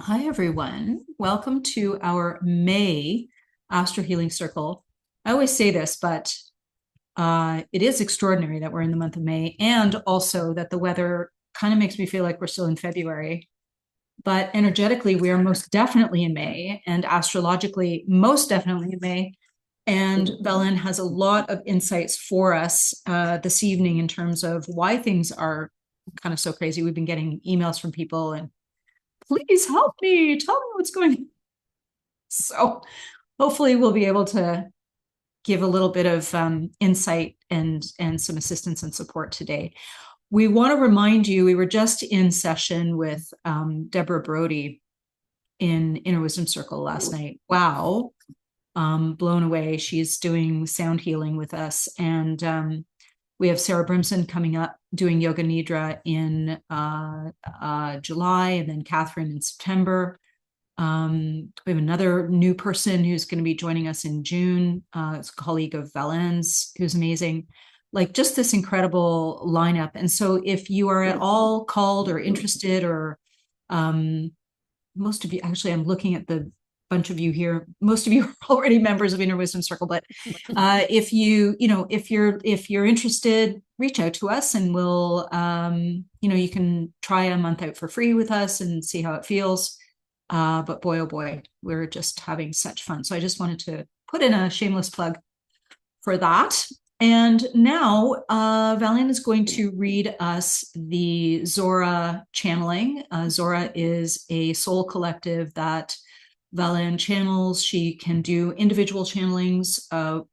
Hi, everyone. Welcome to our May Astro-Healing Circle. I always say this, but it is extraordinary that we're in the month of May, and also that the weather kind of makes me feel like we're still in February. But energetically, we are most definitely in May, and astrologically, most definitely in May. And Belen has a lot of insights for us this evening in terms of why things are kind of so crazy. We've been getting emails from people and please help me, tell me what's going on. So hopefully we'll be able to give a little bit of insight and some assistance and support today. We want to remind you, we were just in session with Deborah Brody in Inner Wisdom Circle last night. Wow. Blown away. She's doing sound healing with us. And we have Sarah Brimson coming up doing Yoga Nidra in July, and then Catherine in September. We have another new person who's going to be joining us in June. It's a colleague of Valen's who's amazing. Like just this incredible lineup. And so if you are at all called or interested, or most of you, actually, I'm looking at the bunch of you here. Most of you are already members of Inner Wisdom Circle, but if if you're interested, reach out to us and we'll, you can try a month out for free with us and see how it feels. But boy, oh boy, we're just having such fun. So I just wanted to put in a shameless plug for that. And now Valian is going to read us the Zora channeling. Zora is a soul collective that Valian channels. She can do individual channelings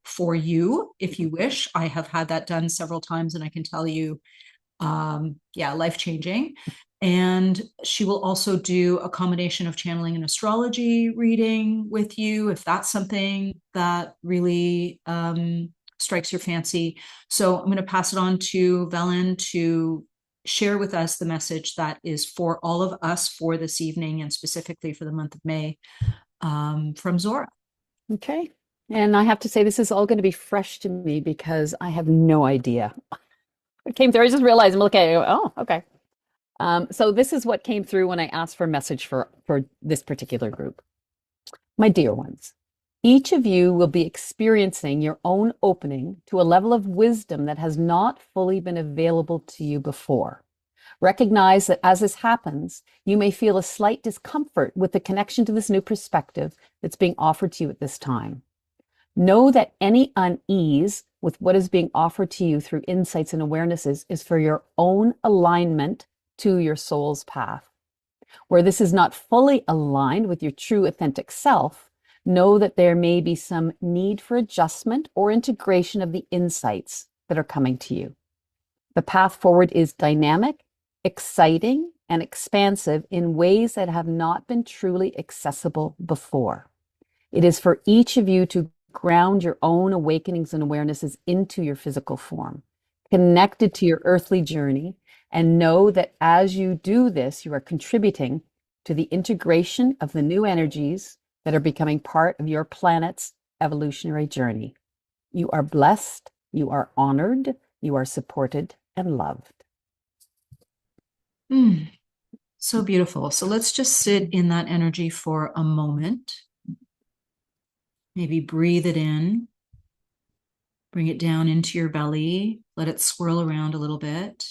for you if you wish. I have had that done several times, and I can tell you, life-changing. And she will also do a combination of channeling and astrology reading with you if that's something that really strikes your fancy. So I'm going to pass it on to Velen to share with us the message that is for all of us for this evening and specifically for the month of May from Zora. Okay. And I have to say, this is all going to be fresh to me because I have no idea. It came through. I just realized I'm looking at it. Oh, okay. So this is what came through when I asked for a message for this particular group. My dear ones, each of you will be experiencing your own opening to a level of wisdom that has not fully been available to you before. Recognize that as this happens, you may feel a slight discomfort with the connection to this new perspective that's being offered to you at this time. Know that any unease with what is being offered to you through insights and awarenesses is for your own alignment to your soul's path. Where this is not fully aligned with your true authentic self, know that there may be some need for adjustment or integration of the insights that are coming to you. The path forward is dynamic, exciting, and expansive in ways that have not been truly accessible before. It is for each of you to ground your own awakenings and awarenesses into your physical form, connected to your earthly journey, and know that as you do this, you are contributing to the integration of the new energies that are becoming part of your planet's evolutionary journey. You are blessed, you are honored, you are supported and loved. So beautiful. So let's just sit in that energy for a moment. Maybe breathe it in, bring it down into your belly, let it swirl around a little bit.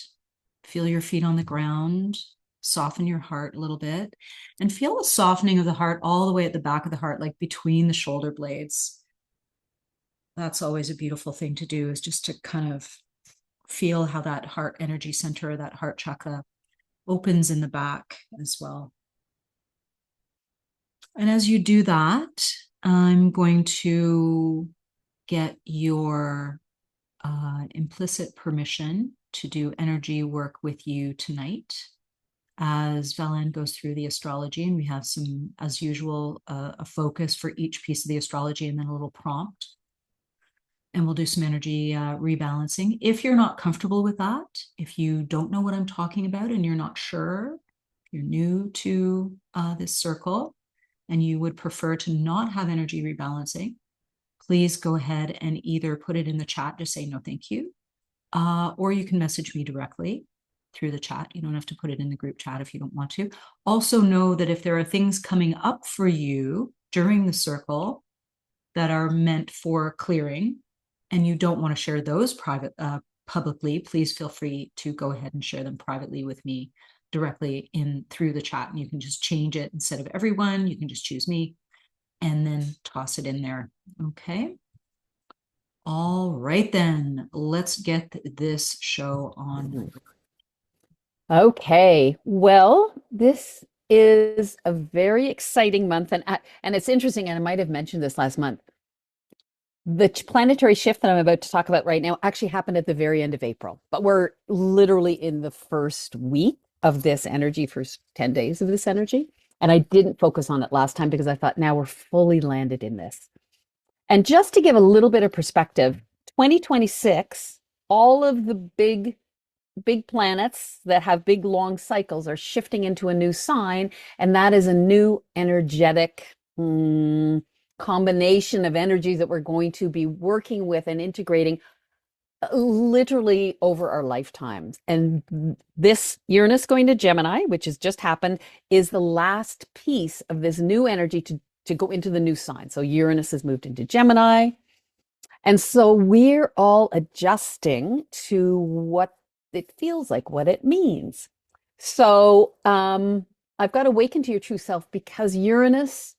Feel your feet on the ground, soften your heart a little bit, and feel the softening of the heart all the way at the back of the heart, like between the shoulder blades. That's always a beautiful thing to do, is just to kind of feel how that heart energy center, that heart chakra, opens in the back as well. And as you do that, I'm going to get your implicit permission to do energy work with you tonight as Valen goes through the astrology. And we have some, as usual, a focus for each piece of the astrology and then a little prompt. And we'll do some energy rebalancing. If you're not comfortable with that, if you don't know what I'm talking about and you're not sure, if you're new to this circle and you would prefer to not have energy rebalancing, please go ahead and either put it in the chat, just say no, thank you, or you can message me directly. through the chat. You don't have to put it in the group chat if you don't want to. Also know that if there are things coming up for you during the circle that are meant for clearing and you don't want to share those publicly, please feel free to go ahead and share them privately with me directly in through the chat. And you can just change it. Instead of everyone, you can just choose me and then toss it in there. Okay. All right, then let's get this show on. Okay, well, this is a very exciting month, and it's interesting, and I might have mentioned this last month. The planetary shift that I'm about to talk about right now actually happened at the very end of April, but we're literally in the first week of this energy, first 10 days of this energy. And I didn't focus on it last time because I thought now we're fully landed in this. And just to give a little bit of perspective, 2026, all of the big planets that have big long cycles are shifting into a new sign, and that is a new energetic combination of energies that we're going to be working with and integrating literally over our lifetimes. And this Uranus going to Gemini, which has just happened, is the last piece of this new energy to go into the new sign. So Uranus has moved into Gemini. And so we're all adjusting to what it feels like, what it means. So I've got to awaken to your true self because Uranus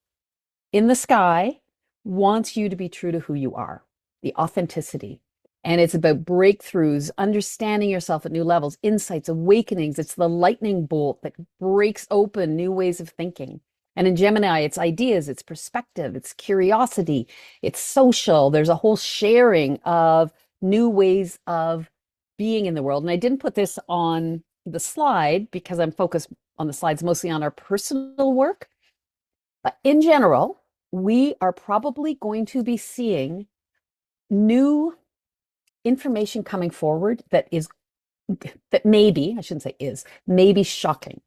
in the sky wants you to be true to who you are, the authenticity. And it's about breakthroughs, understanding yourself at new levels, insights, awakenings. It's the lightning bolt that breaks open new ways of thinking. And in Gemini, it's ideas, it's perspective, it's curiosity, it's social. There's a whole sharing of new ways of being in the world. And I didn't put this on the slide because I'm focused on the slides mostly on our personal work. But in general, we are probably going to be seeing new information coming forward that maybe, I shouldn't say is, maybe shocking.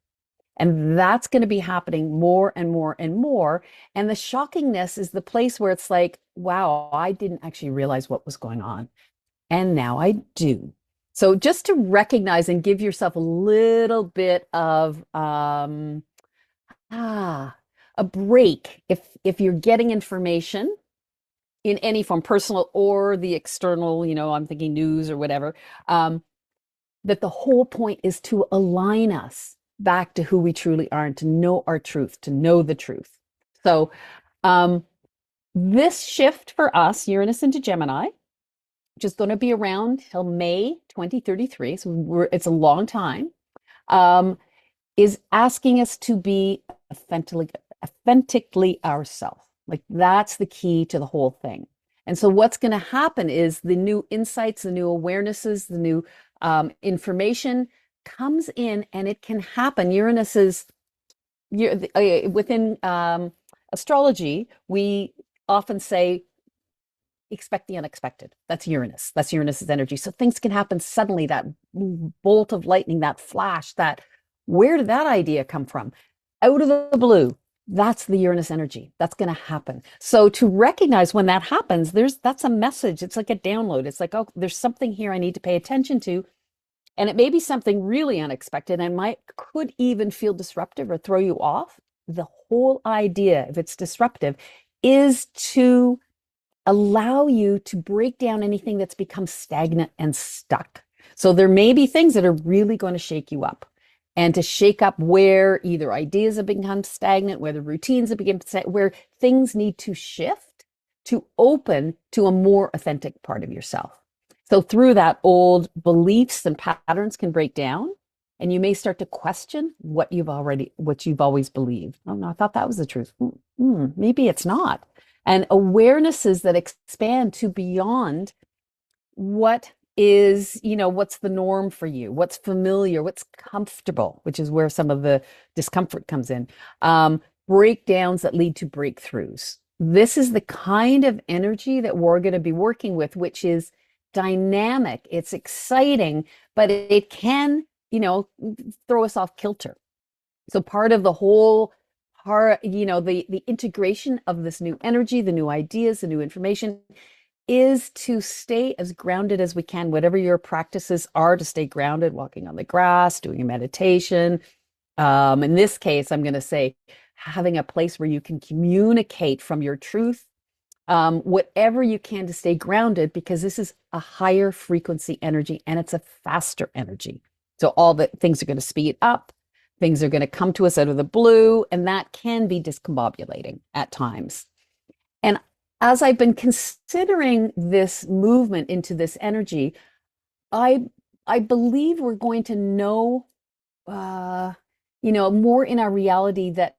And that's going to be happening more and more and more. And the shockingness is the place where it's like, wow, I didn't actually realize what was going on. And now I do. So just to recognize and give yourself a little bit of a break if you're getting information in any form, personal or the external, I'm thinking news or whatever, that the whole point is to align us back to who we truly are and to know our truth, to know the truth. So this shift for us, Uranus into Gemini, which is going to be around till May 2033, so it's a long time, is asking us to be authentically ourselves. Like that's the key to the whole thing. And so what's going to happen is the new insights, the new awarenesses, the new information comes in, and it can happen. Uranus is within astrology, we often say expect the unexpected. That's Uranus. That's Uranus's energy. So things can happen suddenly, that bolt of lightning, that flash, where did that idea come from? Out of the blue. That's the Uranus energy. That's going to happen. So to recognize when that happens, that's a message. It's like a download. It's like, oh, there's something here I need to pay attention to. And it may be something really unexpected and could even feel disruptive or throw you off. The whole idea, if it's disruptive, is to allow you to break down anything that's become stagnant and stuck. So there may be things that are really going to shake you up, and to shake up where either ideas have become stagnant, where the routines have become stagnant, where things need to shift to open to a more authentic part of yourself. So through that, old beliefs and patterns can break down, and you may start to question what you've always believed. Oh no, I thought that was the truth. Maybe it's not. And awarenesses that expand to beyond what is, what's the norm for you, what's familiar, what's comfortable, which is where some of the discomfort comes in. Breakdowns that lead to breakthroughs. This is the kind of energy that we're going to be working with, which is dynamic. It's exciting, but it can, throw us off kilter. So part of the whole the integration of this new energy, the new ideas, the new information is to stay as grounded as we can, whatever your practices are to stay grounded, walking on the grass, doing a meditation. In this case, I'm going to say having a place where you can communicate from your truth, whatever you can to stay grounded, because this is a higher frequency energy and it's a faster energy. So all the things are going to speed up, things are going to come to us out of the blue, and that can be discombobulating at times. And as I've been considering this movement into this energy, I I believe we're going to know, uh, more in our reality that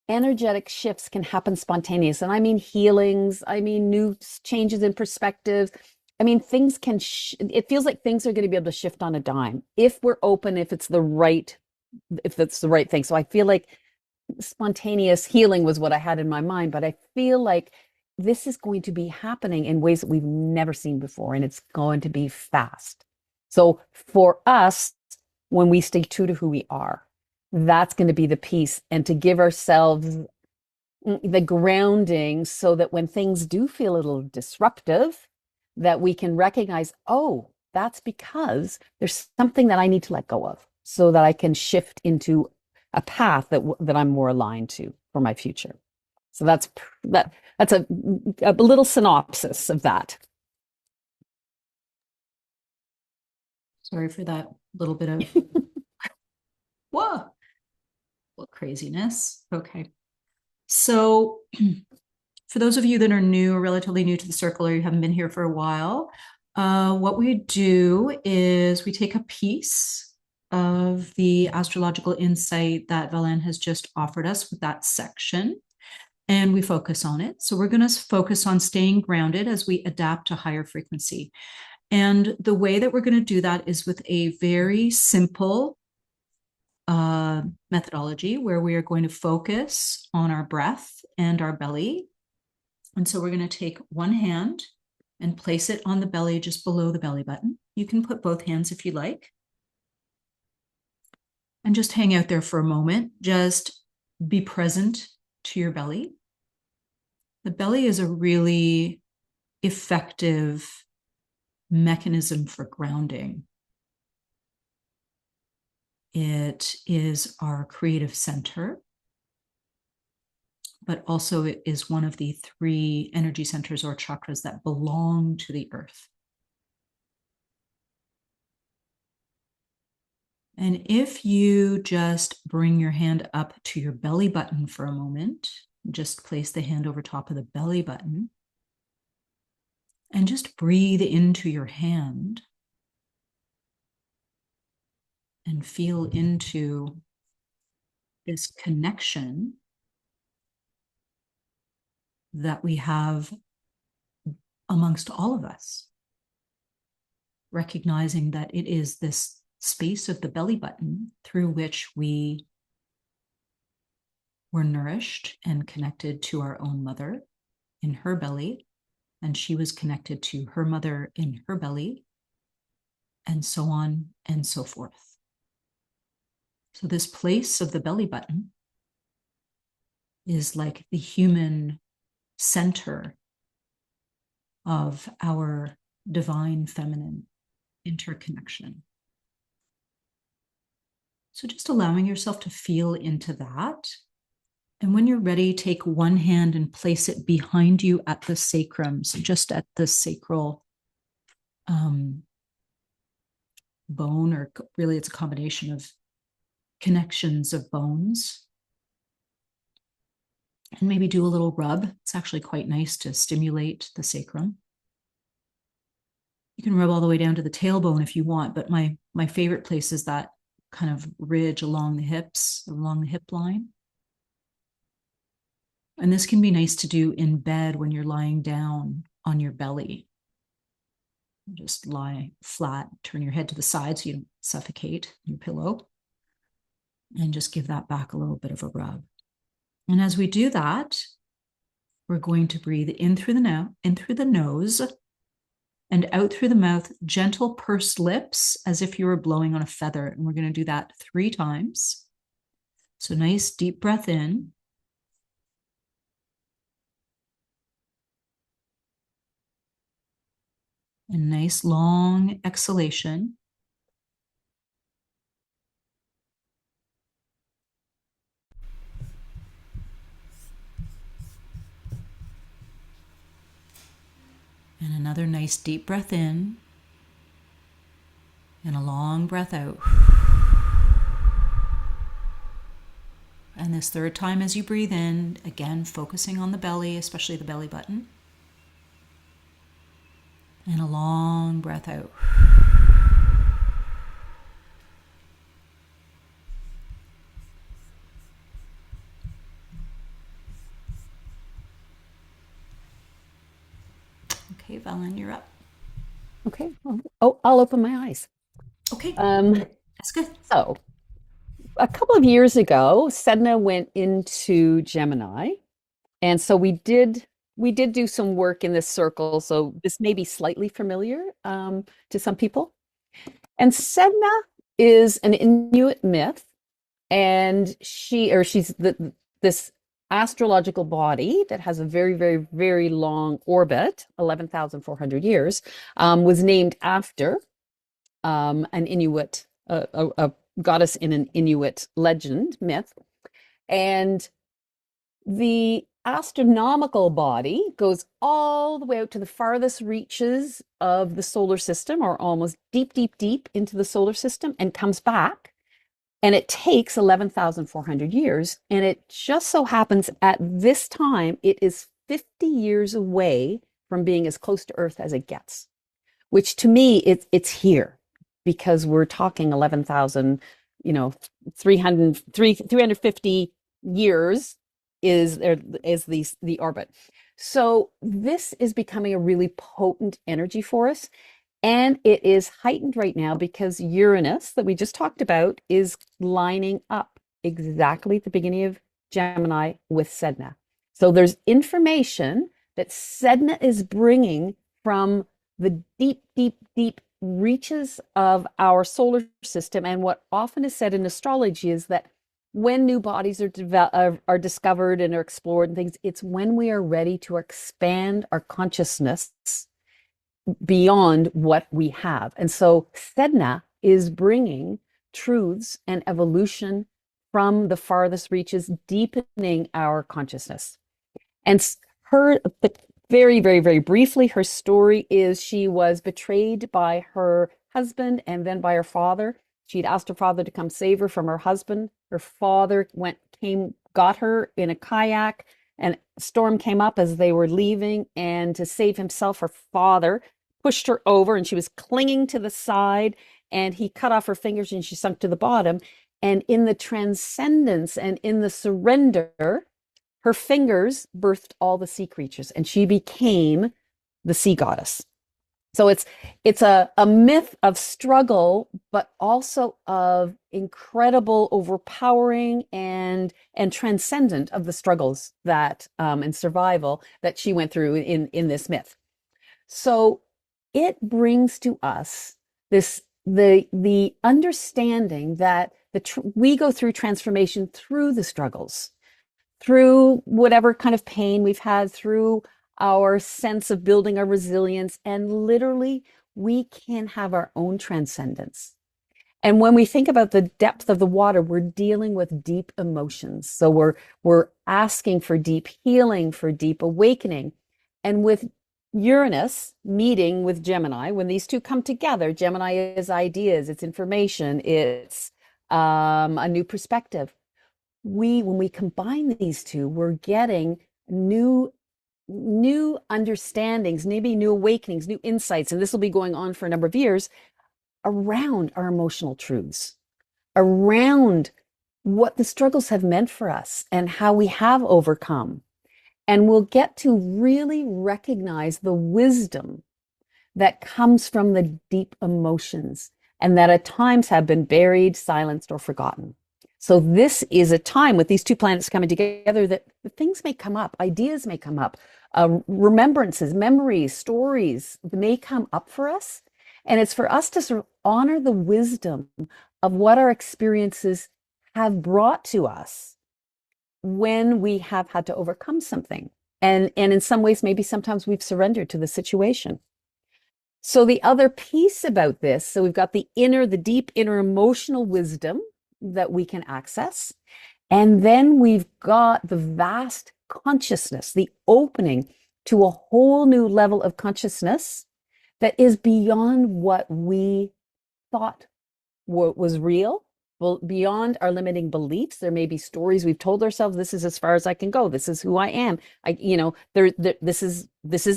energetic shifts can happen spontaneous. And I mean healings, I mean new changes in perspectives. I mean, things can, it feels like things are going to be able to shift on a dime if we're open, if it's the right thing. So I feel like spontaneous healing was what I had in my mind, but I feel like this is going to be happening in ways that we've never seen before, and it's going to be fast. So for us, when we stay true to who we are, that's going to be the piece, and to give ourselves the grounding so that when things do feel a little disruptive, that we can recognize, oh, that's because there's something that I need to let go of so that I can shift into a path that I'm more aligned to for my future. So that's a little synopsis of that. Sorry for that little bit of whoa, what craziness. Okay. So for those of you that are new or relatively new to the circle, or you haven't been here for a while, what we do is we take a piece of the astrological insight that Valen has just offered us with that section, and we focus on it. So we're going to focus on staying grounded as we adapt to higher frequency. And the way that we're going to do that is with a very simple methodology where we are going to focus on our breath and our belly. And so we're going to take one hand and place it on the belly just below the belly button. You can put both hands if you like. And just hang out there for a moment. Just be present to your belly. The belly is a really effective mechanism for grounding. It is our creative center, but also it is one of the 3 energy centers or chakras that belong to the earth. And if you just bring your hand up to your belly button for a moment, just place the hand over top of the belly button and just breathe into your hand and feel into this connection that we have amongst all of us, recognizing that it is this space of the belly button through which we were nourished and connected to our own mother in her belly, and she was connected to her mother in her belly, and so on and so forth. So this place of the belly button is like the human center of our divine feminine interconnection. So just allowing yourself to feel into that. And when you're ready, take one hand and place it behind you at the sacrum, so just at the sacral bone, or really it's a combination of connections of bones. And maybe do a little rub. It's actually quite nice to stimulate the sacrum. You can rub all the way down to the tailbone if you want, but my favorite place is that kind of ridge along the hips, along the hip line. And this can be nice to do in bed when you're lying down on your belly. Just lie flat, turn your head to the side so you don't suffocate your pillow, and just give that back a little bit of a rub. And as we do that, we're going to breathe in through the nose and out through the mouth, gentle pursed lips as if you were blowing on a feather. And we're going to do that 3 times. So nice deep breath in. A nice long exhalation. And another nice deep breath in and a long breath out. And this third time as you breathe in, again, focusing on the belly, especially the belly button. And a long breath out. Okay, Valen, you're up. Okay. Oh, I'll open my eyes. Okay, Um, that's good. so a couple of years ago, Sedna went into Gemini, and so we did do some work in this circle. So this may be slightly familiar to some people. And Sedna is an Inuit myth, and she's this astrological body that has a very, very, very long orbit, 11,400 years, was named after an Inuit, a goddess in an Inuit legend myth. And the astronomical body goes all the way out to the farthest reaches of the solar system, or almost deep, deep, deep into the solar system, and comes back. And it takes 11,400 years. And it just so happens at this time, it is 50 years away from being as close to Earth as it gets, which to me, it's here because we're talking 11,000, 350 years is the orbit. So this is becoming a really potent energy for us. And it is heightened right now because Uranus, that we just talked about, is lining up exactly at the beginning of Gemini with Sedna. So there's information that Sedna is bringing from the deep, deep, deep reaches of our solar system. And what often is said in astrology is that when new bodies are discovered and are explored and things, it's when we are ready to expand our consciousness beyond what we have. And so Sedna is bringing truths and evolution from the farthest reaches, deepening our consciousness. And very, very, very briefly, her story is she was betrayed by her husband and then by her father. She'd asked her father to come save her from her husband. Her father got her in a kayak, and a storm came up as they were leaving. And to save himself, her father pushed her over, and she was clinging to the side, and he cut off her fingers and she sunk to the bottom. And in the transcendence and in the surrender, her fingers birthed all the sea creatures, and she became the sea goddess. So it's a myth of struggle, but also of incredible overpowering and transcendent of the struggles that and survival that she went through in this myth. So it brings to us the understanding that we go through transformation through the struggles, through whatever kind of pain we've had, through our sense of building our resilience, and literally we can have our own transcendence. And when we think about the depth of the water, we're dealing with deep emotions. So we're asking for deep healing, for deep awakening. And with Uranus meeting with Gemini, when these two come together, Gemini is ideas, it's information, it's a new perspective. When we combine these two, we're getting new understandings, maybe new awakenings, new insights, and this will be going on for a number of years around our emotional truths, around what the struggles have meant for us and how we have overcome. And we'll get to really recognize the wisdom that comes from the deep emotions and that at times have been buried, silenced, or forgotten. So this is a time with these two planets coming together that things may come up, ideas may come up, remembrances, memories, stories may come up for us. And it's for us to sort of honor the wisdom of what our experiences have brought to us when we have had to overcome something. And in some ways, maybe sometimes we've surrendered to the situation. So the other piece about this, so we've got the deep inner emotional wisdom that we can access. And then we've got the vast consciousness, the opening to a whole new level of consciousness that is beyond what we thought was real, well, beyond our limiting beliefs. There may be stories we've told ourselves, this is as far as I can go. This is who I am. This is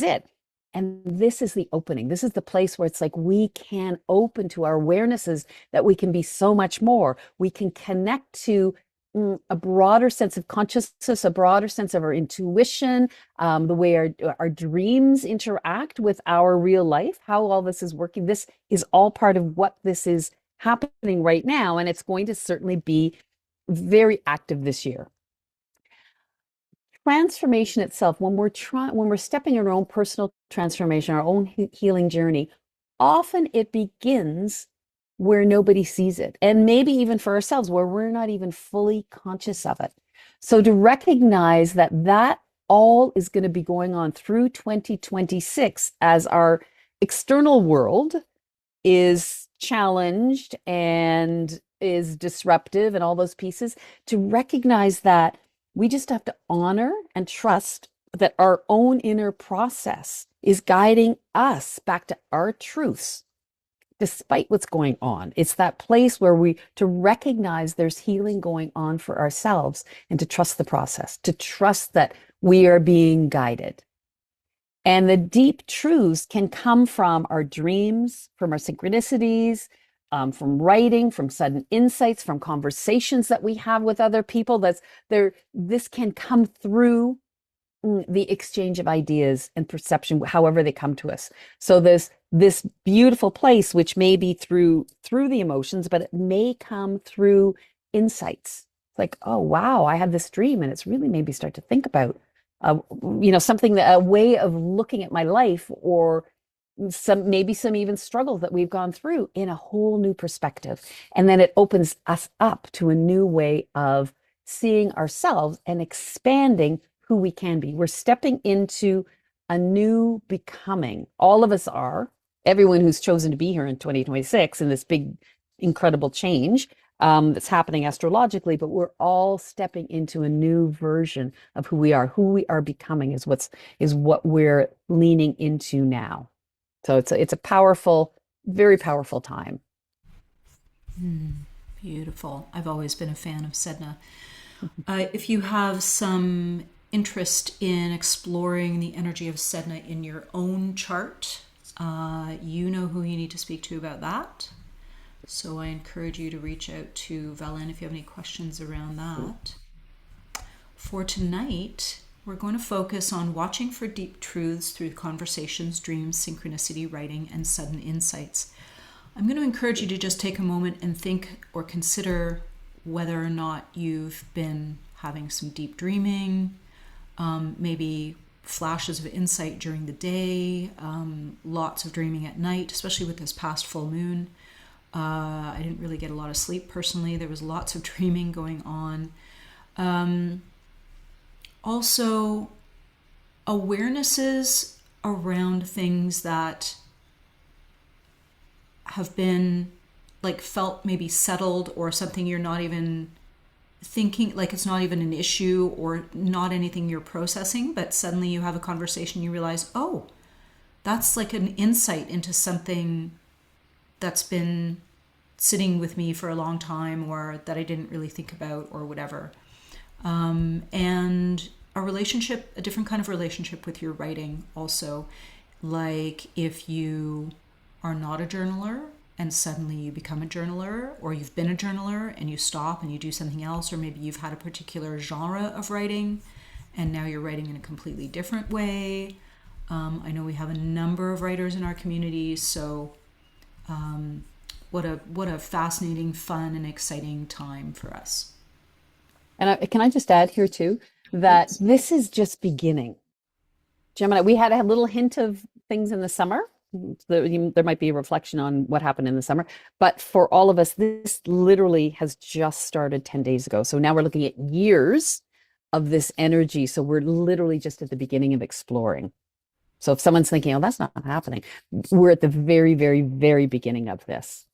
it. And this is the opening. This is the place where it's like we can open to our awarenesses that we can be so much more. We can connect to a broader sense of consciousness, a broader sense of our intuition, the way our dreams interact with our real life, how all this is working. This is all part of what this is happening right now, and it's going to certainly be very active this year. Transformation itself, when we're stepping in our own personal transformation, our own healing journey, often it begins where nobody sees it, and maybe even for ourselves, where we're not even fully conscious of it. So to recognize that all is going to be going on through 2026 as our external world is challenged and is disruptive and all those pieces, to recognize that we just have to honor and trust that our own inner process is guiding us back to our truths, despite what's going on. It's that place where to recognize there's healing going on for ourselves and to trust the process, to trust that we are being guided. And the deep truths can come from our dreams, from our synchronicities, from writing, from sudden insights, from conversations that we have with other people. This can come through the exchange of ideas and perception, however they come to us. So this beautiful place, which may be through the emotions, but it may come through insights. It's like, oh, wow, I had this dream, and it's really made me start to think about, a way of looking at my life, or some even struggles that we've gone through in a whole new perspective. And then it opens us up to a new way of seeing ourselves and expanding who we can be. We're stepping into a new becoming. All of us are. Everyone who's chosen to be here in 2026 in this big, incredible change that's happening astrologically, but we're all stepping into a new version of who we are becoming is what we're leaning into now. So it's a powerful, very powerful time. Beautiful. I've always been a fan of Sedna. If you have some interest in exploring the energy of Sedna in your own chart, you know who you need to speak to about that. So I encourage you to reach out to Valen if you have any questions around that. For tonight, we're going to focus on watching for deep truths through conversations, dreams, synchronicity, writing, and sudden insights. I'm going to encourage you to just take a moment and think or consider whether or not you've been having some deep dreaming, maybe flashes of insight during the day, lots of dreaming at night, especially with this past full moon. I didn't really get a lot of sleep personally. There was lots of dreaming going on. Also, awarenesses around things that have been felt maybe settled, or something you're not even thinking, like it's not even an issue or not anything you're processing, but suddenly you have a conversation, you realize, oh, that's like an insight into something that's been sitting with me for a long time, or that I didn't really think about, or whatever. And a different kind of relationship with your writing also. Like if you are not a journaler and suddenly you become a journaler, or you've been a journaler and you stop and you do something else, or maybe you've had a particular genre of writing and now you're writing in a completely different way. I know we have a number of writers in our community, so what a fascinating, fun, and exciting time for us. And can I just add here too, that Please. this is just beginning. Gemini, we had a little hint of things in the summer. There might be a reflection on what happened in the summer, but for all of us, this literally has just started 10 days ago. So now we're looking at years of this energy. So we're literally just at the beginning of exploring. So if someone's thinking, oh, that's not happening, we're at the very, very, very beginning of this.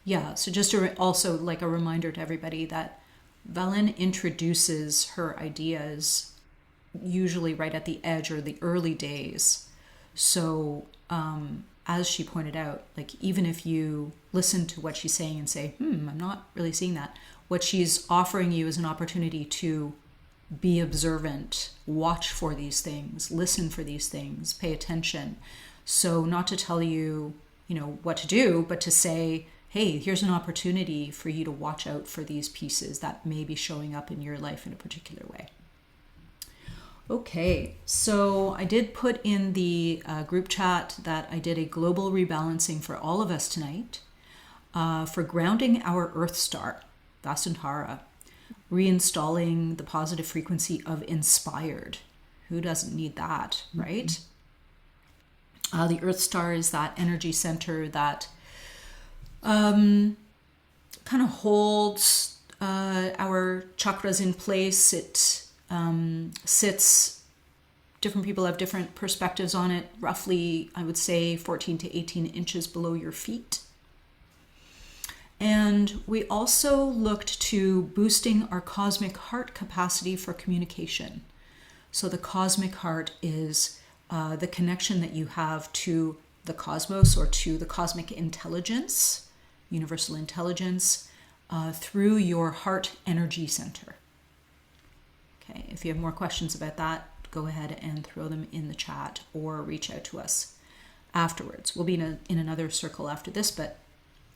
Yeah, so just also like a reminder to everybody that Velen introduces her ideas usually right at the edge or the early days. So, as she pointed out, like even if you listen to what she's saying and say, I'm not really seeing that, what she's offering you is an opportunity to be observant, watch for these things, listen for these things, pay attention. So, not to tell you, what to do, but to say, hey, here's an opportunity for you to watch out for these pieces that may be showing up in your life in a particular way. Okay, so I did put in the group chat that I did a global rebalancing for all of us tonight for grounding our Earth star, Vastantara, reinstalling the positive frequency of inspired. Who doesn't need that, right? The Earth star is that energy center that kind of holds our chakras in place. It sits, different people have different perspectives on it, roughly, I would say 14 to 18 inches below your feet. And we also looked to boosting our cosmic heart capacity for communication. So the cosmic heart is the connection that you have to the cosmos or to the cosmic intelligence, universal intelligence, through your heart energy center. Okay, if you have more questions about that, go ahead and throw them in the chat or reach out to us afterwards. We'll be in another circle after this, but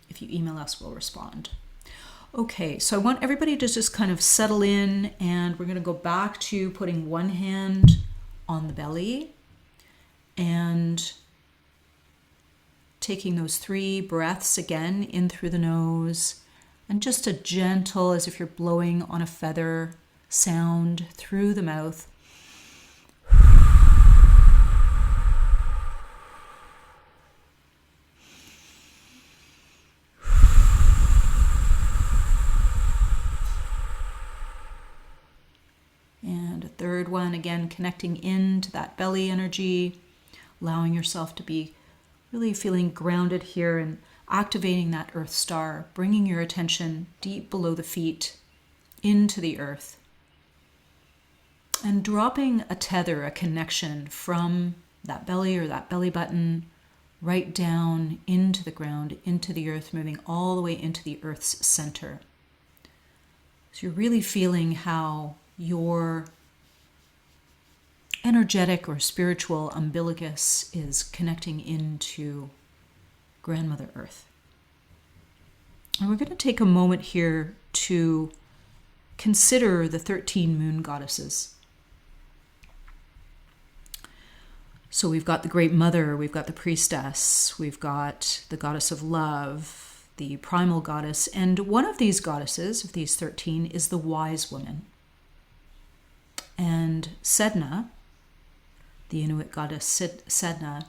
if you email us, we'll respond. Okay, so I want everybody to just kind of settle in, and we're going to go back to putting one hand on the belly and taking those 3 breaths again in through the nose, and just a gentle, as if you're blowing on a feather, sound through the mouth. And a third one, again, connecting into that belly energy, allowing yourself to be really feeling grounded here and activating that earth star, bringing your attention deep below the feet into the earth, and dropping a tether, a connection from that belly or that belly button right down into the ground, into the earth, moving all the way into the earth's center. So you're really feeling how your energetic or spiritual umbilicus is connecting into Grandmother Earth. And we're going to take a moment here to consider the 13 moon goddesses. So we've got the Great Mother, we've got the Priestess, we've got the Goddess of Love, the Primal Goddess, and one of these goddesses, of these 13, is the Wise Woman. And Sedna, the Inuit goddess Sedna,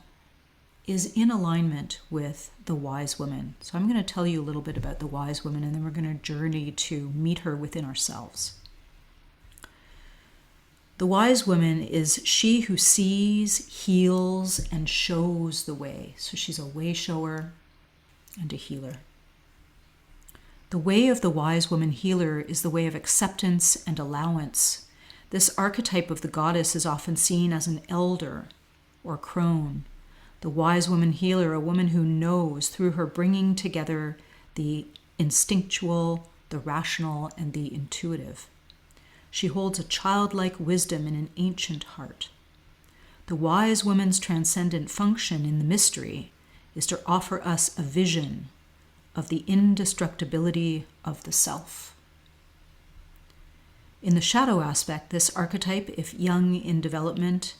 is in alignment with the Wise Woman. So I'm going to tell you a little bit about the Wise Woman, and then we're going to journey to meet her within ourselves. The Wise Woman is she who sees, heals, and shows the way. So she's a way shower and a healer. The way of the Wise Woman healer is the way of acceptance and allowance. This archetype of the goddess is often seen as an elder or crone. The Wise Woman healer, a woman who knows through her bringing together the instinctual, the rational, and the intuitive. She holds a childlike wisdom in an ancient heart. The Wise Woman's transcendent function in the mystery is to offer us a vision of the indestructibility of the self. In the shadow aspect, this archetype, if young in development,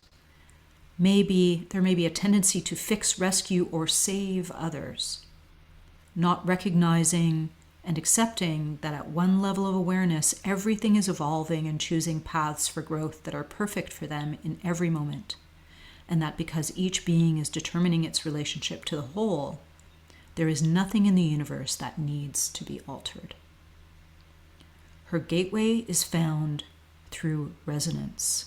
there may be a tendency to fix, rescue, or save others, not recognizing and accepting that at one level of awareness, everything is evolving and choosing paths for growth that are perfect for them in every moment, and that because each being is determining its relationship to the whole, there is nothing in the universe that needs to be altered. Her gateway is found through resonance.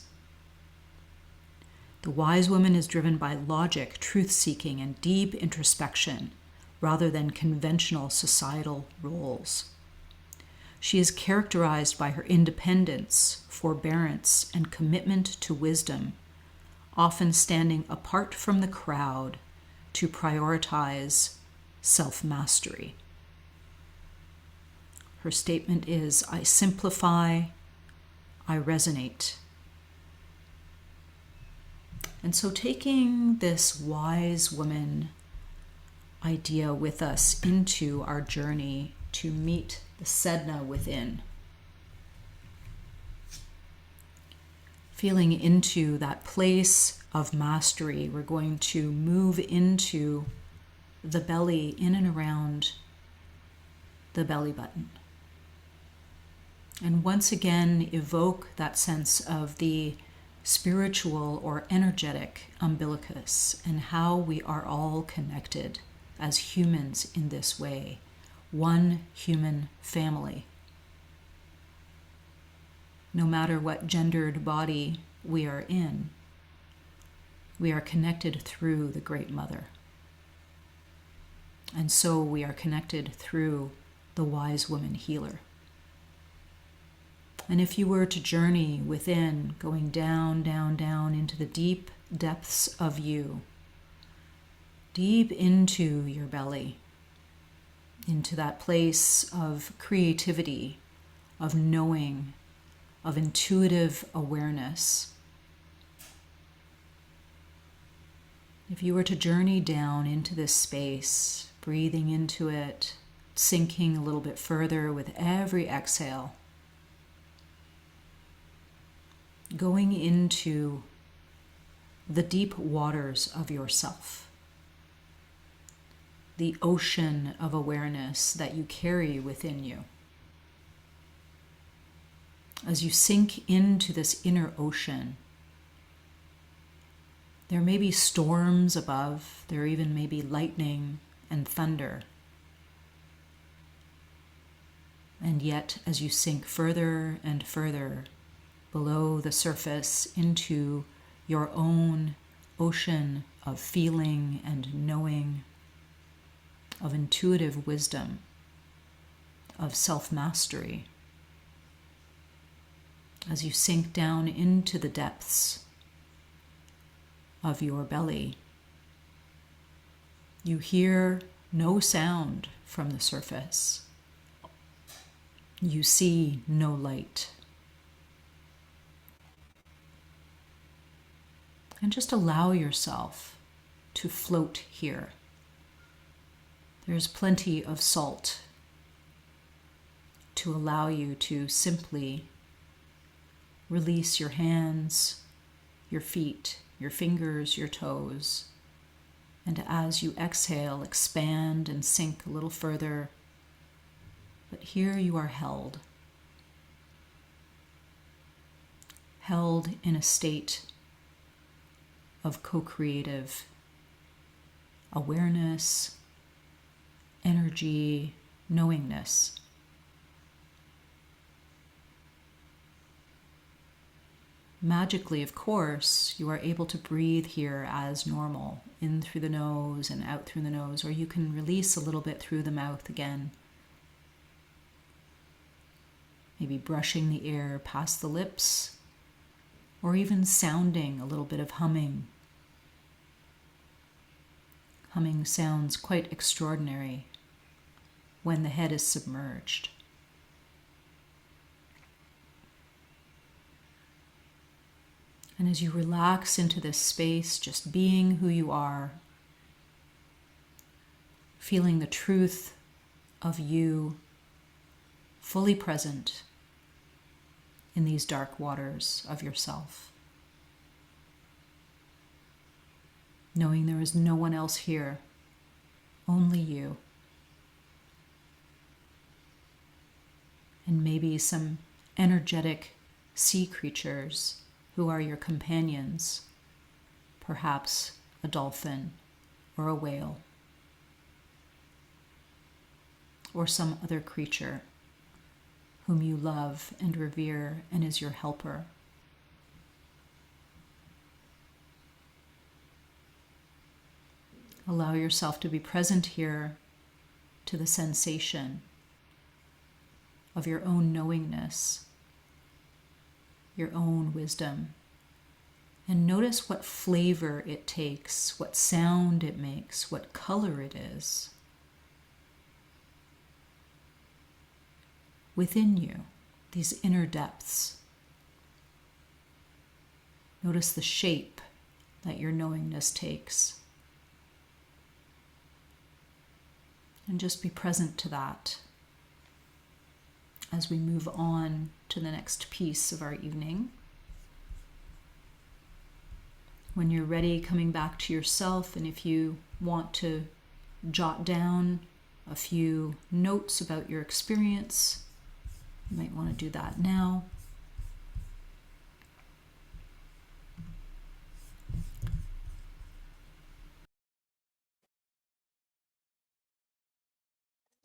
The wise woman is driven by logic, truth-seeking, and deep introspection, rather than conventional societal roles. She is characterized by her independence, forbearance, and commitment to wisdom, often standing apart from the crowd to prioritize self-mastery. Her statement is, I simplify, I resonate. And so taking this wise woman idea with us into our journey to meet the Sedna within, feeling into that place of mastery, we're going to move into the belly, in and around the belly button. And once again, evoke that sense of the spiritual or energetic umbilicus and how we are all connected as humans in this way, one human family. No matter what gendered body we are in, we are connected through the Great Mother. And so we are connected through the wise woman healer. And if you were to journey within, going down, down, down into the deep depths of you, deep into your belly, into that place of creativity, of knowing, of intuitive awareness. If you were to journey down into this space, breathing into it, sinking a little bit further with every exhale, going into the deep waters of yourself, the ocean of awareness that you carry within you. As you sink into this inner ocean, there may be storms above, there even may be lightning and thunder. And yet, as you sink further and further below the surface into your own ocean of feeling and knowing, of intuitive wisdom, of self-mastery, as you sink down into the depths of your belly, you hear no sound from the surface. You see no light. And just allow yourself to float here. There's plenty of salt to allow you to simply release your hands, your feet, your fingers, your toes. And as you exhale, expand and sink a little further. But here you are held in a state of co-creative awareness, energy, knowingness. Magically, of course, you are able to breathe here as normal, in through the nose and out through the nose, or you can release a little bit through the mouth again. Maybe brushing the air past the lips, or even sounding a little bit of humming. Humming sounds quite extraordinary when the head is submerged. And as you relax into this space, just being who you are, feeling the truth of you fully present in these dark waters of yourself. Knowing there is no one else here, only you. And maybe some energetic sea creatures who are your companions, perhaps a dolphin or a whale, or some other creature whom you love and revere and is your helper. Allow yourself to be present here to the sensation of your own knowingness, your own wisdom. And notice what flavor it takes, what sound it makes, what color it is within you, these inner depths. Notice the shape that your knowingness takes. And just be present to that as we move on to the next piece of our evening. When you're ready, coming back to yourself, and if you want to jot down a few notes about your experience, you might want to do that now.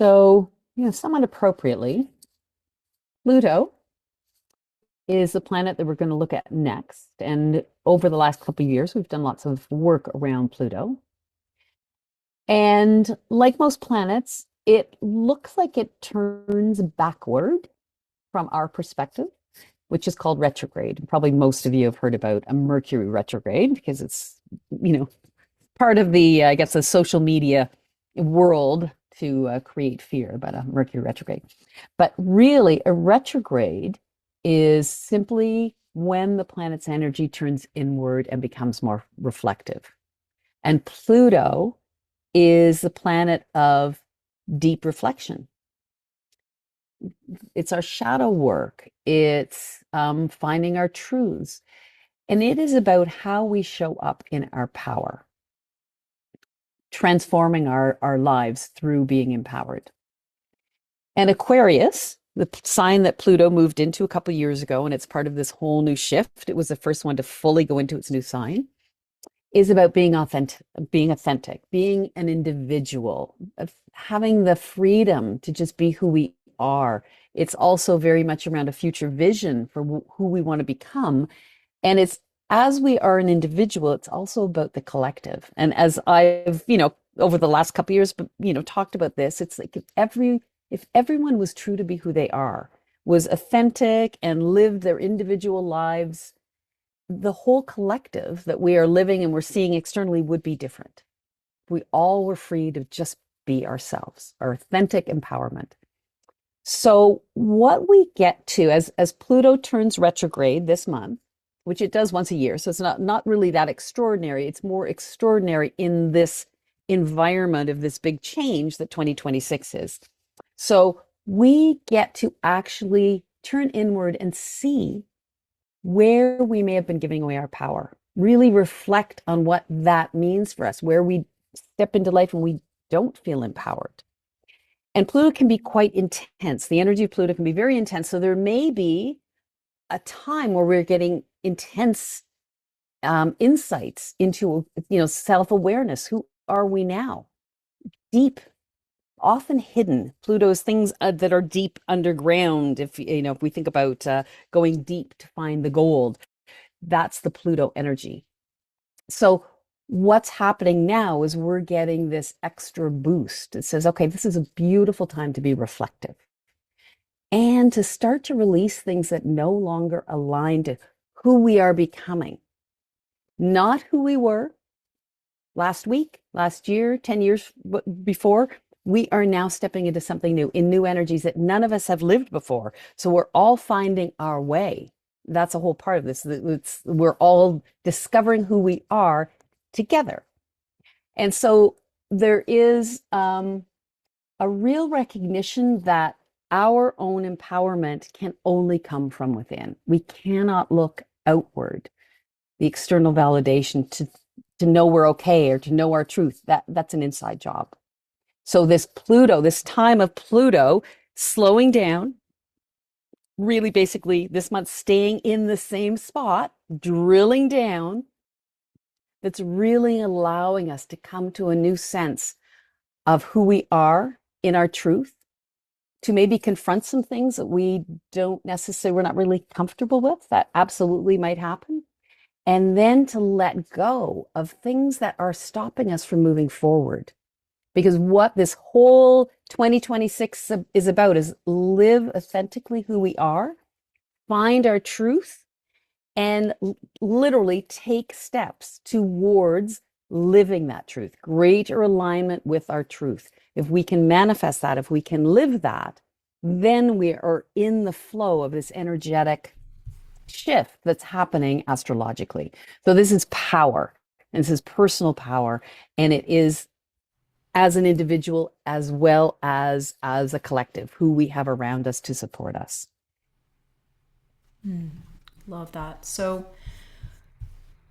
So, somewhat appropriately, Pluto is the planet that we're going to look at next. And over the last couple of years, we've done lots of work around Pluto. And like most planets, it looks like it turns backward from our perspective, which is called retrograde. Probably most of you have heard about a Mercury retrograde because it's, part of the, I guess, the social media world to create fear about a Mercury retrograde. But really, a retrograde is simply when the planet's energy turns inward and becomes more reflective. And Pluto is the planet of deep reflection. It's our shadow work. It's finding our truths. And it is about how we show up in our power, transforming our lives through being empowered. And Aquarius, the sign that Pluto moved into a couple of years ago, and it's part of this whole new shift. It was the first one to fully go into its new sign, is about being authentic, being an individual, of having the freedom to just be who we are. It's also very much around a future vision for who we want to become. And it's, as we are an individual, it's also about the collective. And as I've, over the last couple of years, talked about this, it's like if everyone was true to be who they are, was authentic and lived their individual lives, the whole collective that we are living and we're seeing externally would be different. We all were free to just be ourselves, our authentic empowerment. So what we get to as Pluto turns retrograde this month, which it does once a year, so it's not really that extraordinary. It's more extraordinary in this environment of this big change that 2026 is. So we get to actually turn inward and see where we may have been giving away our power, really reflect on what that means for us, where we step into life and we don't feel empowered. And Pluto can be quite intense. The energy of Pluto can be very intense. So there may be a time where we're getting intense insights into, self-awareness. Who are we now? Deep, often hidden. Pluto's things that are deep underground. If we think about going deep to find the gold, that's the Pluto energy. So what's happening now is we're getting this extra boost. It says, okay, this is a beautiful time to be reflective and to start to release things that no longer align to who we are becoming, not who we were last week, last year, 10 years before. We are now stepping into something new, in new energies that none of us have lived before. So we're all finding our way. That's a whole part of this. We're all discovering who we are together. And so there is a real recognition that our own empowerment can only come from within. We cannot look outward, the external validation to know we're okay or to know our truth. That's an inside job. So this Pluto, this time of Pluto slowing down, really basically this month staying in the same spot, drilling down, that's really allowing us to come to a new sense of who we are in our truth, to maybe confront some things that we're not really comfortable with. That absolutely might happen. and then to let go of things that are stopping us from moving forward. Because what this whole 2026 is about is live authentically who we are, find our truth, and literally take steps towards living that truth, greater alignment with our truth. If we can manifest that, if we can live that, then we are in the flow of this energetic shift that's happening astrologically. So this is power, and this is personal power, and it is as an individual as well as a collective, who we have around us to support us. Love that. So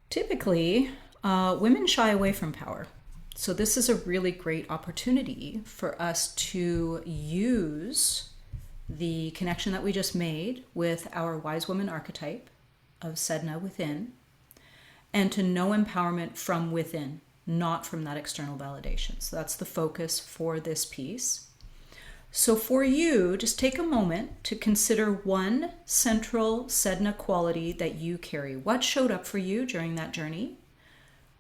typically, women shy away from power. So this is a really great opportunity for us to use the connection that we just made with our wise woman archetype of Sedna within, and to know empowerment from within, not from that external validation. So that's the focus for this piece. So for you, just take a moment to consider one central Sedna quality that you carry. What showed up for you during that journey?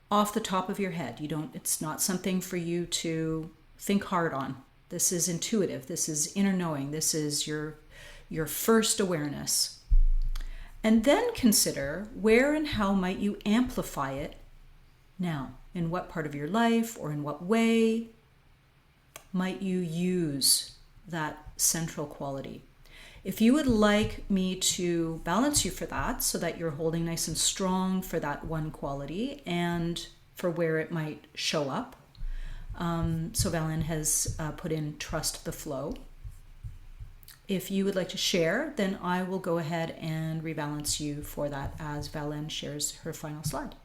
Off the top of your head. It's not something for you to think hard on. This is intuitive. This is inner knowing. This is your first awareness. And then consider where and how might you amplify it now. In what part of your life or in what way might you use that central quality? If you would like me to balance you for that so that you're holding nice and strong for that one quality and for where it might show up. So Valen has put in trust the flow. If you would like to share, then I will go ahead and rebalance you for that as Valen shares her final slide.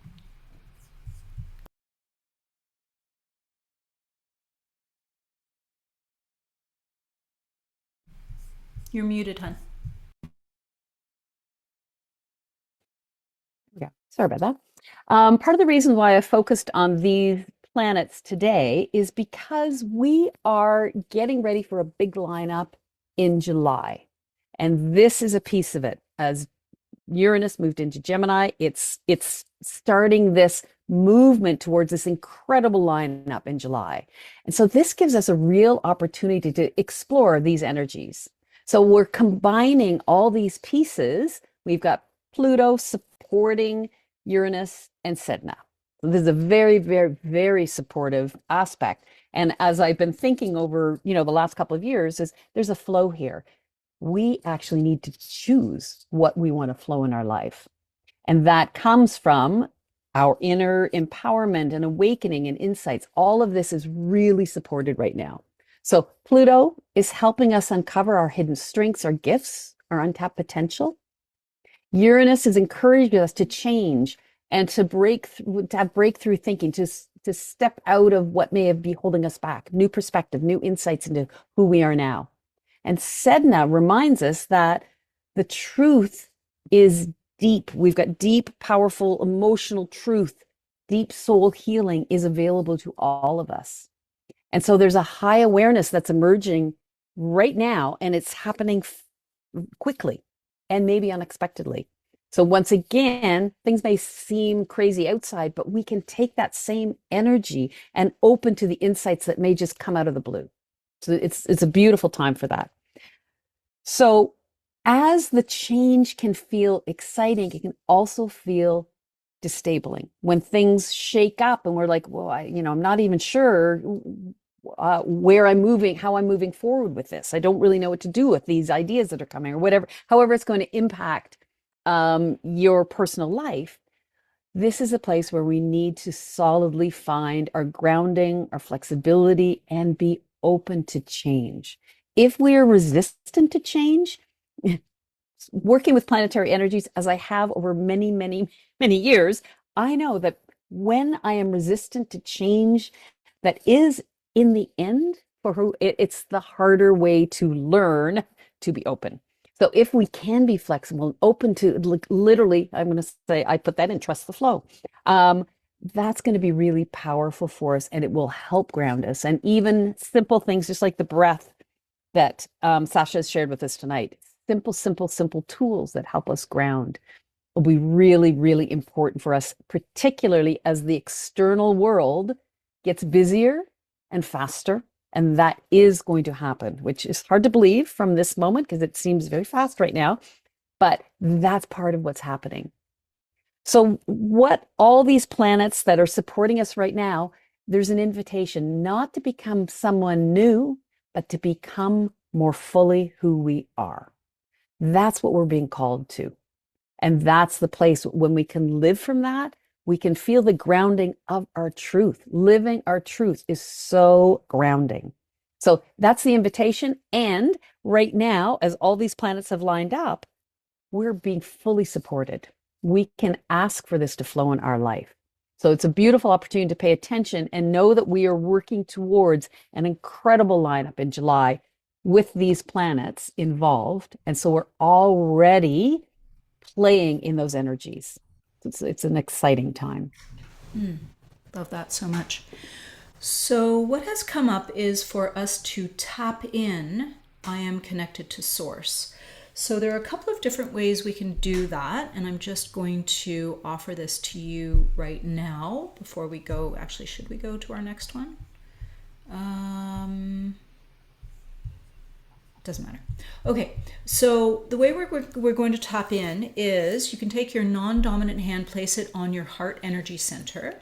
You're muted, hon. Yeah, sorry about that. Part of the reason why I focused on these planets today is because we are getting ready for a big lineup in July. And this is a piece of it. As Uranus moved into Gemini, it's starting this movement towards this incredible lineup in July. And so this gives us a real opportunity to explore these energies. So we're combining all these pieces. We've got Pluto supporting Uranus and Sedna. So this is a very, very, very supportive aspect. And as I've been thinking over, the last couple of years, is there's a flow here. We actually need to choose what we want to flow in our life. And that comes from our inner empowerment and awakening and insights. All of this is really supported right now. So Pluto is helping us uncover our hidden strengths, our gifts, our untapped potential. Uranus is encouraging us to change and to have breakthrough thinking, to step out of what may be holding us back, new perspective, new insights into who we are now. And Sedna reminds us that the truth is deep. We've got deep, powerful, emotional truth. Deep soul healing is available to all of us. And so there's a high awareness that's emerging right now, and it's happening quickly and maybe unexpectedly. So once again, things may seem crazy outside, but we can take that same energy and open to the insights that may just come out of the blue. So it's a beautiful time for that. So as the change can feel exciting, it can also feel disabling when things shake up and we're like, well, I'm not even sure where I'm moving, how I'm moving forward with this. I don't really know what to do with these ideas that are coming or whatever, however it's going to impact your personal life. This is a place where we need to solidly find our grounding, our flexibility, and be open to change. If we are resistant to change, working with planetary energies, as I have over many, many, many years, I know that when I am resistant to change, that is in the end for who it's the harder way to learn to be open. So if we can be flexible and open to literally, I'm going to say, I put that in trust the flow. That's going to be really powerful for us, and it will help ground us. And even simple things, just like the breath that Sasha has shared with us tonight, simple tools that help us ground will be really, really important for us, particularly as the external world gets busier and faster. And that is going to happen, which is hard to believe from this moment because it seems very fast right now. But that's part of what's happening. So, what all these planets that are supporting us right now, there's an invitation not to become someone new, but to become more fully who we are. That's what we're being called to. And that's the place when we can live from that, we can feel the grounding of our truth. Living our truth is so grounding. So that's the invitation. And right now, as all these planets have lined up, we're being fully supported. We can ask for this to flow in our life. So it's a beautiful opportunity to pay attention and know that we are working towards an incredible lineup in July with these planets involved. And so we're already playing in those energies. It's an exciting time. Love that so much. So, what has come up is for us to tap in. I am connected to source. So, there are a couple of different ways we can do that. And I'm just going to offer this to you right now before we go. Actually, should we go to our next one? Doesn't matter. Okay, so the way we're going to tap in is you can take your non-dominant hand, place it on your heart energy center,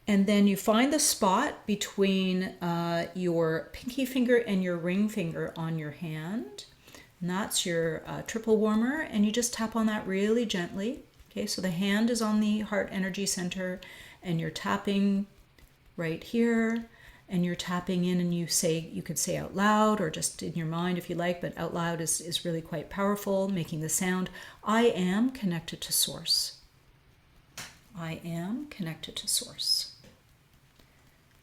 and then you find the spot between your pinky finger and your ring finger on your hand. And that's your triple warmer, and you just tap on that really gently. Okay, so the hand is on the heart energy center, and you're tapping right here. And you're tapping in, and you could say out loud or just in your mind if you like, but out loud is really quite powerful, making the sound, I am connected to source. I am connected to source.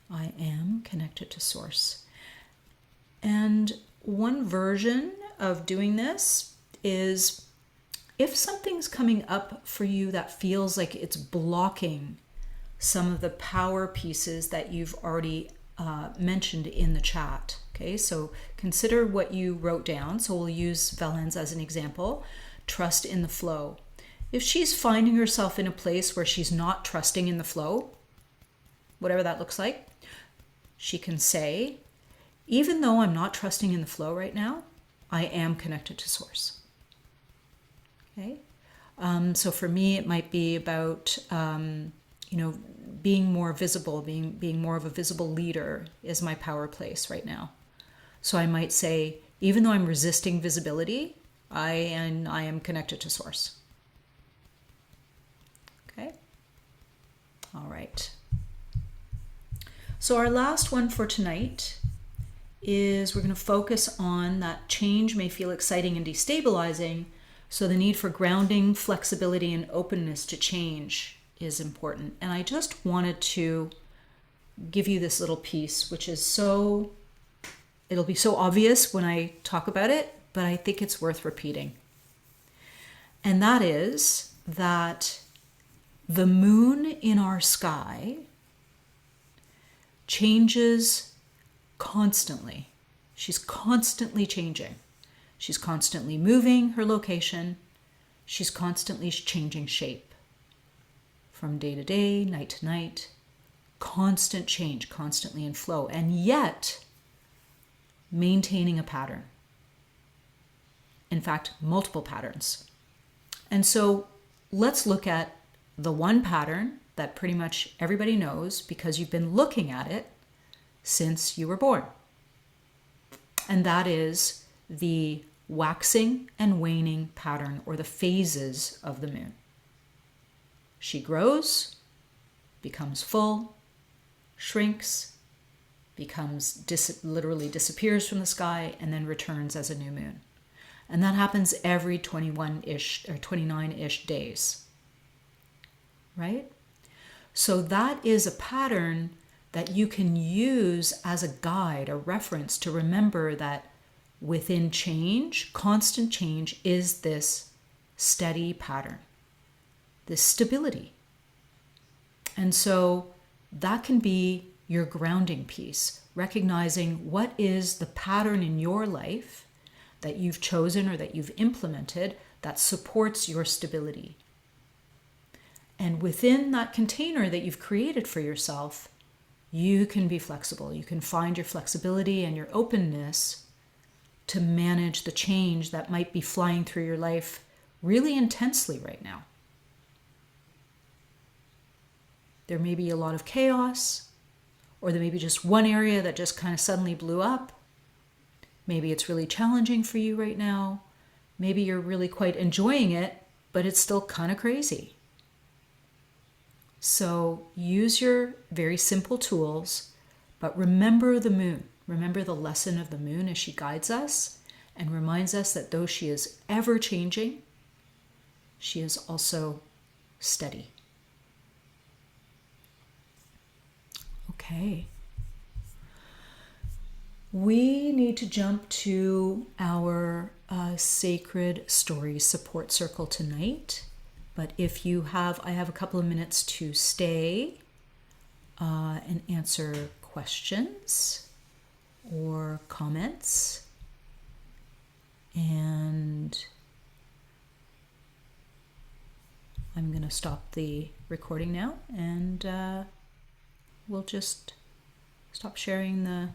I am connected to source. And one version of doing this is if something's coming up for you that feels like it's blocking some of the power pieces that you've already mentioned in the chat. Okay, so consider what you wrote down. So we'll use Valens as an example. Trust in the flow. If she's finding herself in a place where she's not trusting in the flow, whatever that looks like, she can say, even though I'm not trusting in the flow right now, I am connected to source. Okay, so for me, it might be about being more visible, being more of a visible leader is my power place right now. So I might say, even though I'm resisting visibility, I am connected to source. Okay. All right. So our last one for tonight is we're going to focus on that change may feel exciting and destabilizing. So the need for grounding, flexibility, and openness to change is important. And I just wanted to give you this little piece, which is it'll be so obvious when I talk about it, but I think it's worth repeating. And that is that the moon in our sky changes constantly. She's constantly changing. She's constantly moving her location. She's constantly changing shape. From day to day, night to night, constant change, constantly in flow, and yet maintaining a pattern. In fact, multiple patterns. And so let's look at the one pattern that pretty much everybody knows because you've been looking at it since you were born. And that is the waxing and waning pattern, or the phases of the moon. She grows, becomes full, shrinks, literally disappears from the sky, and then returns as a new moon. And that happens every 21-ish or 29-ish days. Right? So that is a pattern that you can use as a guide, a reference to remember that within change, constant change is this steady pattern. This stability. And so that can be your grounding piece, recognizing what is the pattern in your life that you've chosen or that you've implemented that supports your stability. And within that container that you've created for yourself, you can be flexible. You can find your flexibility and your openness to manage the change that might be flying through your life really intensely right now. There may be a lot of chaos, or there may be just one area that just kind of suddenly blew up. Maybe it's really challenging for you right now. Maybe you're really quite enjoying it, but it's still kind of crazy. So use your very simple tools, but remember the moon. Remember the lesson of the moon as she guides us and reminds us that though she is ever changing, she is also steady. Okay. We need to jump to our sacred stories support circle tonight. But if you have, I have a couple of minutes to stay and answer questions or comments. And I'm going to stop the recording now, and we'll just stop sharing the